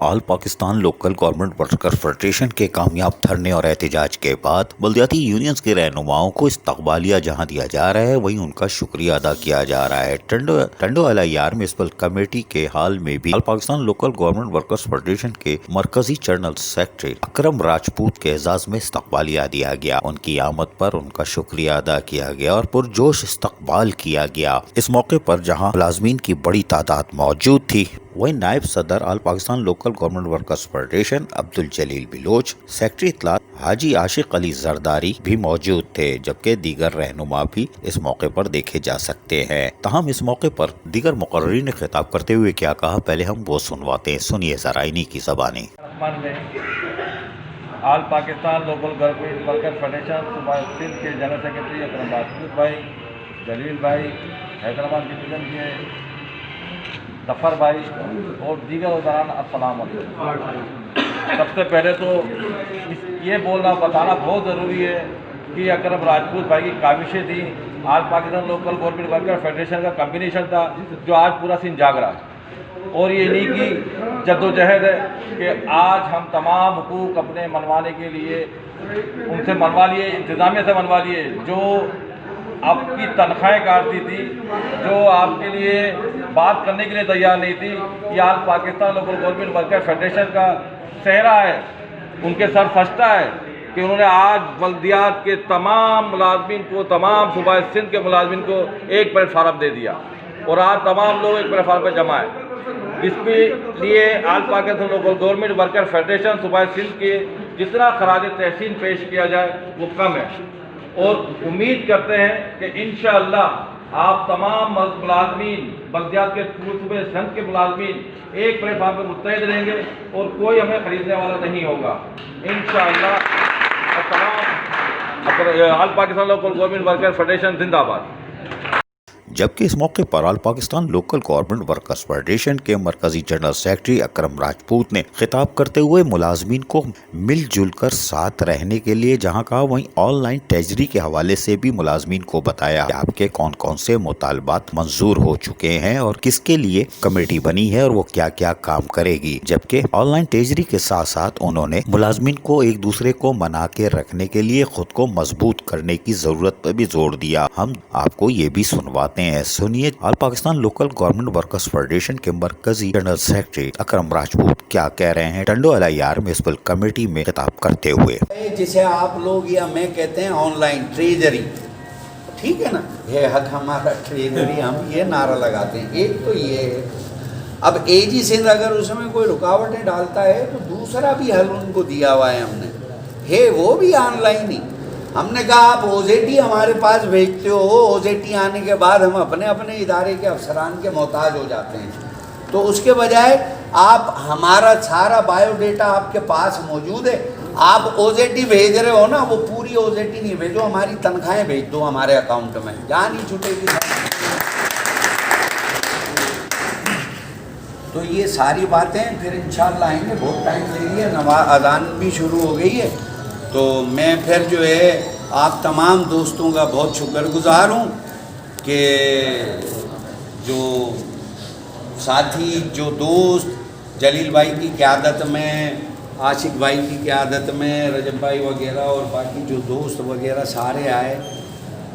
آل Pakistan local government worker federation کے کامیاب دھرنے اور احتجاج کے بعد بلدیاتی یونینز کے رہنماؤں کو استقبالیہ جہاں دیا جا رہا ہے وہیں ان کا شکریہ ادا کیا جا رہا ہے۔ ٹنڈو LIR میونسپل کمیٹی کے حال میں بھی all Pakistan local government workers federation کے مرکزی جنرل سیکرٹری اکرم راجپوت کے اعزاز میں استقبالیہ دیا گیا۔ ان کی آمد پر ان کا شکریہ ادا کیا گیا اور پرجوش استقبال کیا گیا۔ اس موقع پر جہاں ملازمین کی بڑی تعداد موجود تھی، وہیں نائب صدر all Pakistan local government workers federation Abdul Jalil Baloch, secretary اطلاعات حاجی عاشق علی زرداری بھی موجود تھے، جبکہ دیگر رہنما بھی اس موقع پر دیکھے جا سکتے ہیں۔ تاہم اس موقع پر دیگر مقررین نے خطاب کرتے ہوئے کیا کہا، پہلے ہم وہ سنواتے ہیں، سنیے ذرا انہی کی زبانی۔ All Pakistan local government worker federation صوبہ سندھ کے جنرل سیکرٹری اکرم راجپوت بھائی، جلیل بھائی، حیدرآباد ڈویژن کے ظفر بھائی اور دیگر عزران، السلام علیکم۔ سب سے پہلے تو یہ بتانا بہت ضروری ہے کہ اکرم راجپوت بھائی کی کاوشیں تھیں، all Pakistan local government worker federation کا کمبینیشن تھا جو آج پورا سندھ جاگ رہا ہے، اور یہ انہی کی جدوجہد ہے کہ آج ہم تمام حقوق اپنے منوانے کے لیے ان سے منوا لیے، انتظامیہ سے منوا لیے، جو آپ کی تنخواہیں کاٹتی تھی، جو آپ کے لیے بات کرنے کے لیے تیار نہیں تھی۔ یہ all Pakistan local government worker federation کا صحرا ہے، ان کے سر سجدہ ہے کہ انہوں نے آج بلدیات کے تمام ملازمین کو، تمام صوبہ سندھ کے ملازمین کو ایک پلیٹ فارم دے دیا، اور آج تمام لوگ ایک پلیٹ فارم پہ جمع ہیں۔ اس کے لیے all Pakistan local government worker federation صوبہ سندھ کے جتنا خراج تحسین پیش کیا جائے وہ کم ہے، اور امید کرتے ہیں کہ انشاءاللہ آپ تمام ملازمین بلدیات کے صوبہ سندھ کے ملازمین ایک پلیٹ فارم پہ متحد رہیں گے اور کوئی ہمیں خریدنے والا نہیں ہوگا انشاءاللہ۔ تمام all Pakistan local government worker federation زندہ آباد۔ جبکہ اس موقع پر all Pakistan local government workers federation کے مرکزی جنرل سیکرٹری اکرم راجپوت نے خطاب کرتے ہوئے ملازمین کو مل جل کر ساتھ رہنے کے لیے جہاں کہا، وہیں آن لائن ٹریجری کے حوالے سے بھی ملازمین کو بتایا کہ آپ کے کون کون سے مطالبات منظور ہو چکے ہیں اور کس کے لیے کمیٹی بنی ہے اور وہ کیا کیا کام کرے گی۔ جبکہ آن لائن ٹریجری کے ساتھ ساتھ انہوں نے ملازمین کو ایک دوسرے کو منا کے رکھنے کے لیے خود کو مضبوط کرنے کی ضرورت پر بھی زور دیا۔ ہم آپ کو یہ بھی سنواتے ہیں، سنیے all Pakistan local government workers federation کے مرکزی جنرل سیکرٹری اکرم راجپوت کیا کہہ رہے ہیں ٹنڈو LIR میونسپل کمیٹی میں خطاب کرتے ہوئے۔ جسے آپ لوگ یا میں کہتے ہیں آن لائن ٹریجری، ٹھیک ہے نا، یہ حق ہمارا ٹریجری، ہم یہ نعرہ لگاتے ہیں۔ ایک تو یہ ہے، اب AG سندھ اگر اس میں کوئی رکاوٹیں ڈالتا ہے تو دوسرا بھی حل ان کو دیا ہوا ہے ہم نے، ہے وہ بھی آن لائن ہی۔ ہم نے کہا آپ OZT ہمارے پاس بھیجتے ہو، OZT آنے کے بعد ہم اپنے اپنے ادارے کے افسران کے محتاج ہو جاتے ہیں، تو اس کے بجائے آپ ہمارا سارا بایو ڈیٹا آپ کے پاس موجود ہے، آپ OZT بھیج رہے ہو نا، وہ پوری OZT نہیں بھیجو، ہماری تنخواہیں بھیج دو ہمارے اکاؤنٹ میں، جان ہی چھوٹے گی۔ تو یہ ساری باتیں پھر انشاءاللہ آئیں گے، بہت ٹائم لے لیے، اذان بھی شروع ہو گئی ہے، تو میں پھر جو ہے آپ تمام دوستوں کا بہت شکر گزار ہوں کہ جو ساتھی، جو دوست جلیل بھائی کی قیادت میں، عاشق بھائی کی قیادت میں، رجب بھائی وغیرہ اور باقی جو دوست وغیرہ سارے آئے،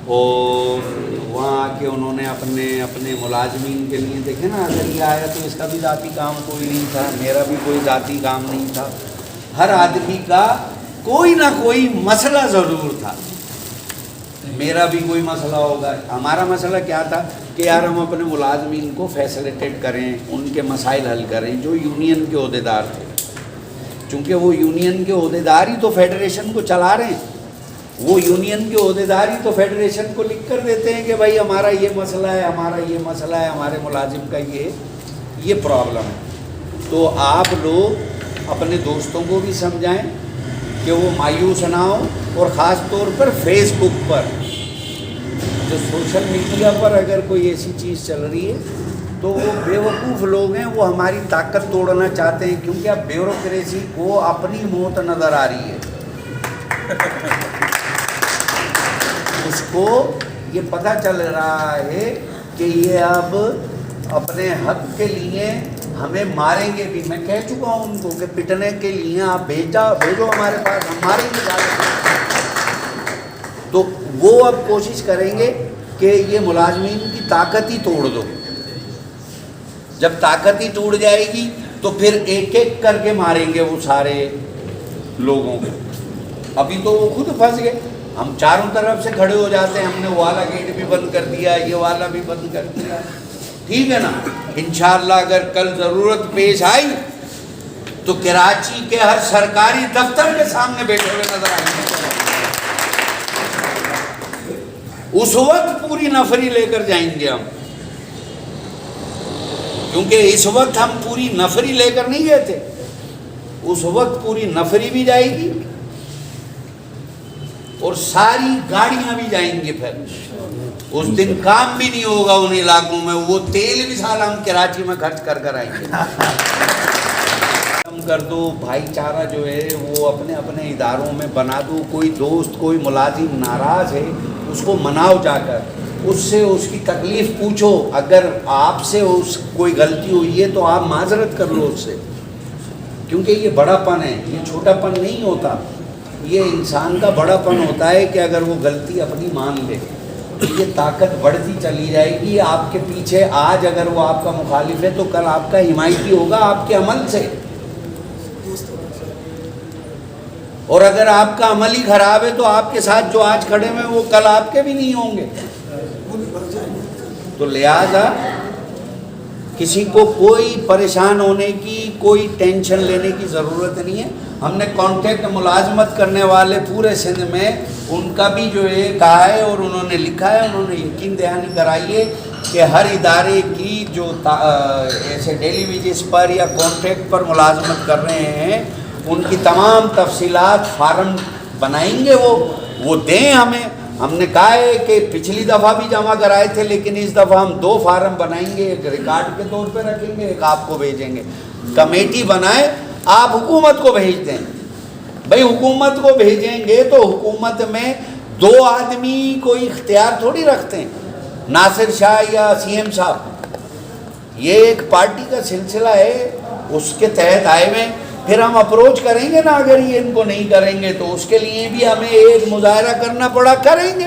اور وہاں آ کے انہوں نے اپنے ملازمین کے لیے، دیکھیں نا، اگر یہ آیا تو اس کا بھی ذاتی کام کوئی نہیں تھا، میرا بھی کوئی ذاتی کام نہیں تھا، ہر آدمی کا کوئی نہ کوئی مسئلہ ضرور تھا۔ میرا بھی کوئی مسئلہ ہوگا، ہمارا مسئلہ کیا تھا کہ یار ہم اپنے ملازمین کو فیسلیٹیٹ کریں، ان کے مسائل حل کریں، جو یونین کے عہدیدار تھے، چونکہ وہ یونین کے عہدیدار ہی تو فیڈریشن کو چلا رہے ہیں، وہ یونین کے عہدیدار ہی تو فیڈریشن کو لکھ کر دیتے ہیں کہ بھائی ہمارا یہ مسئلہ ہے، ہمارا یہ مسئلہ ہے، ہمارے ملازم کا یہ پرابلم ہے۔ تو آپ لوگ اپنے دوستوں کو بھی سمجھائیں کہ وہ مایوس نہ ہو، اور خاص طور پر فیس بک پر، جو سوشل میڈیا پر اگر کوئی ایسی چیز چل رہی ہے تو وہ بیوقوف لوگ ہیں، وہ ہماری طاقت توڑنا چاہتے ہیں، کیونکہ اب بیوروکریسی کو اپنی موت نظر آ رہی ہے، اس کو یہ پتہ چل رہا ہے کہ یہ اب اپنے حق کے لیے ہمیں ماریں گے بھی. میں کہہ چکا ہوں ان کو کہ پٹنے کے لیے آپ بھیجو ہمارے پاس, ہم ماریں گے. تو وہ اب کوشش کریں گے کہ یہ ملازمین کی طاقت ہی توڑ دو. جب طاقت ہی ٹوٹ جائے گی تو پھر ایک ایک کر کے ماریں گے وہ سارے لوگوں کو. ابھی تو وہ خود پھنس گئے. ہم چاروں طرف سے کھڑے ہو جاتے ہیں, ہم نے وہ والا گیٹ بھی بند کر دیا, یہ والا بھی بند کر دیا. ٹھیک ہے نا. انشاءاللہ اگر کل ضرورت پیش آئی تو کراچی کے ہر سرکاری دفتر کے سامنے بیٹھے ہوئے نظر آئیں گے. اس وقت پوری نفری لے کر جائیں گے ہم, کیونکہ اس وقت ہم پوری نفری لے کر نہیں گئے تھے. اس وقت پوری نفری بھی جائے گی اور ساری گاڑیاں بھی جائیں گے. پھر اس دن کام بھی نہیں ہوگا ان علاقوں میں. وہ تیل بھی سارا ہم کراچی میں خرچ کر آئیں گے. کم کر دو, بھائی چارہ جو ہے وہ اپنے اپنے اداروں میں بنا دو. کوئی دوست کوئی ملازم ناراض ہے اس کو مناؤ جا کر, اس سے اس کی تکلیف پوچھو. اگر آپ سے اس کوئی غلطی ہوئی ہے تو آپ معذرت کر لو اس سے, کیونکہ یہ بڑا پن ہے, یہ چھوٹا پن نہیں ہوتا. یہ انسان کا بڑا پن ہوتا ہے کہ اگر وہ غلطی اپنی مان لے تو یہ طاقت بڑھتی چلی جائے گی آپ کے پیچھے. آج اگر وہ آپ کا مخالف ہے تو کل آپ کا حمایتی ہوگا آپ کے عمل سے, اور اگر آپ کا عمل ہی خراب ہے تو آپ کے ساتھ جو آج کھڑے ہوئے وہ کل آپ کے بھی نہیں ہوں گے. تو لہذا کسی کو کوئی پریشان ہونے کی, کوئی ٹینشن لینے کی ضرورت نہیں ہے. ہم نے کانٹیکٹ ملازمت کرنے والے پورے سندھ میں ان کا بھی جو ہے کہا ہے اور انہوں نے لکھا ہے, انہوں نے یقین دہانی کرائی ہے کہ ہر ادارے کی جو ایسے ڈیلی ویجز پر یا کانٹریکٹ پر ملازمت کر رہے ہیں ان کی تمام تفصیلات فارم بنائیں گے, وہ دیں ہمیں. ہم نے کہا ہے کہ پچھلی دفعہ بھی جمع کرائے تھے لیکن اس دفعہ ہم 2 فارم بنائیں گے, ایک ریکارڈ کے طور پہ رکھیں گے, ایک آپ کو بھیجیں گے. کمیٹی بنائے, آپ حکومت کو بھیج دیں. بھائی حکومت کو بھیجیں گے تو حکومت میں 2 آدمی کوئی اختیار تھوڑی رکھتے ہیں, ناصر شاہ یا CM صاحب. یہ ایک پارٹی کا سلسلہ ہے, اس کے تحت آئے ہوئے. پھر ہم اپروچ کریں گے نا, اگر یہ ان کو نہیں کریں گے تو اس کے لیے بھی ہمیں ایک مظاہرہ کرنا پڑا, کریں گے.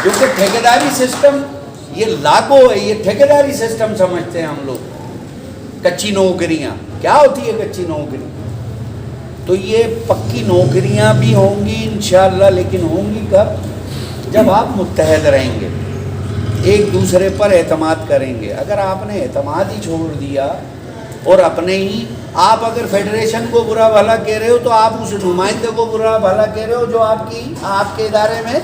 کیونکہ ٹھیکیداری سسٹم یہ لاگو ہے, یہ ٹھیکیداری سسٹم سمجھتے ہیں ہم لوگ. کچی نوکریاں کیا ہوتی ہے کچی نوکری؟ تو یہ پکی نوکریاں بھی ہوں گی انشاءاللہ, لیکن ہوں گی کب؟ جب آپ متحد رہیں گے, ایک دوسرے پر اعتماد کریں گے. اگر آپ نے اعتماد ہی چھوڑ دیا اور اپنے ہی, آپ اگر فیڈریشن کو برا بھلا کہہ رہے ہو تو آپ اس نمائندے کو برا بھلا کہہ رہے ہو جو آپ کے ادارے میں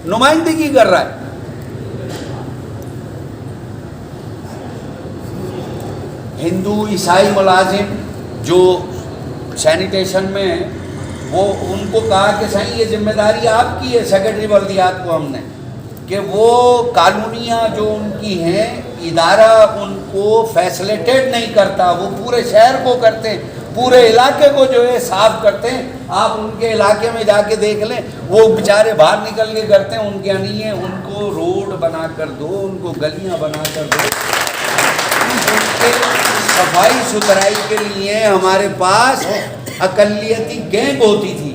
نمائندگی کر رہا ہے. ہندو عیسائی ملازم جو سینیٹیشن میں ہیں وہ ان کو کہا کہ صحیح یہ ذمہ داری آپ کی ہے, سیکرٹری بلدیات کو ہم نے, کہ وہ کالونیاں جو ان کی ہیں ادارہ ان کو فیسلیٹیٹ نہیں کرتا, وہ پورے شہر کو کرتے ہیں, پورے علاقے کو جو ہے صاف کرتے ہیں. آپ ان کے علاقے میں جا کے دیکھ لیں, وہ بیچارے باہر نکل کے کرتے ہیں, ان کے نہیں ہے. ان کو روڈ بنا کر دو, ان کو گلیاں بنا کر دو. ان کے صفائی ستھرائی کے لیے ہمارے پاس اقلیتی گینگ ہوتی تھی,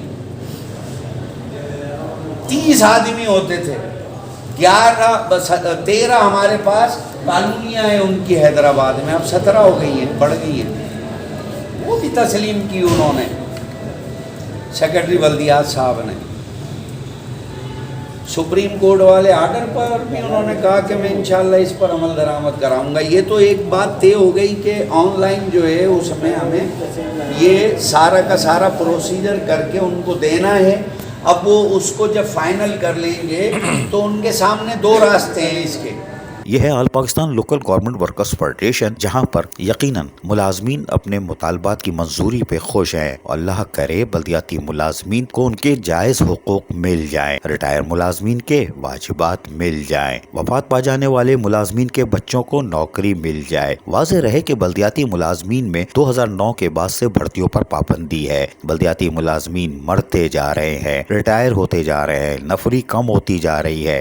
30 آدمی ہوتے تھے. 13 ہمارے پاس کالونیاں ہیں ان کی حیدرآباد میں, اب 17 ہو گئی ہیں, بڑھ گئی ہیں. وہ بھی تسلیم کی انہوں نے, سیکرٹری بلدیات صاحب نے. سپریم کورٹ والے آرڈر پر بھی انہوں نے کہا کہ میں انشاءاللہ اس پر عمل درآمد کراؤں گا. یہ تو ایک بات طے ہو گئی کہ آن لائن جو ہے اس میں ہمیں یہ سارا کا سارا پروسیجر کر کے ان کو دینا ہے. اب وہ اس کو جب فائنل کر لیں گے تو ان کے سامنے 2 راستے ہیں اس کے. یہ ہے all Pakistan local government workers federation, جہاں پر یقیناً ملازمین اپنے مطالبات کی منظوری پہ خوش ہیں، اور اللہ کرے بلدیاتی ملازمین کو ان کے جائز حقوق مل جائیں، ریٹائر ملازمین کے واجبات مل جائیں، وفات پا جانے والے ملازمین کے بچوں کو نوکری مل جائے. واضح رہے کہ بلدیاتی ملازمین میں 2009 کے بعد سے بھرتیوں پر پابندی ہے. بلدیاتی ملازمین مرتے جا رہے ہیں، ریٹائر ہوتے جا رہے ہیں، نفری کم ہوتی جا رہی ہے،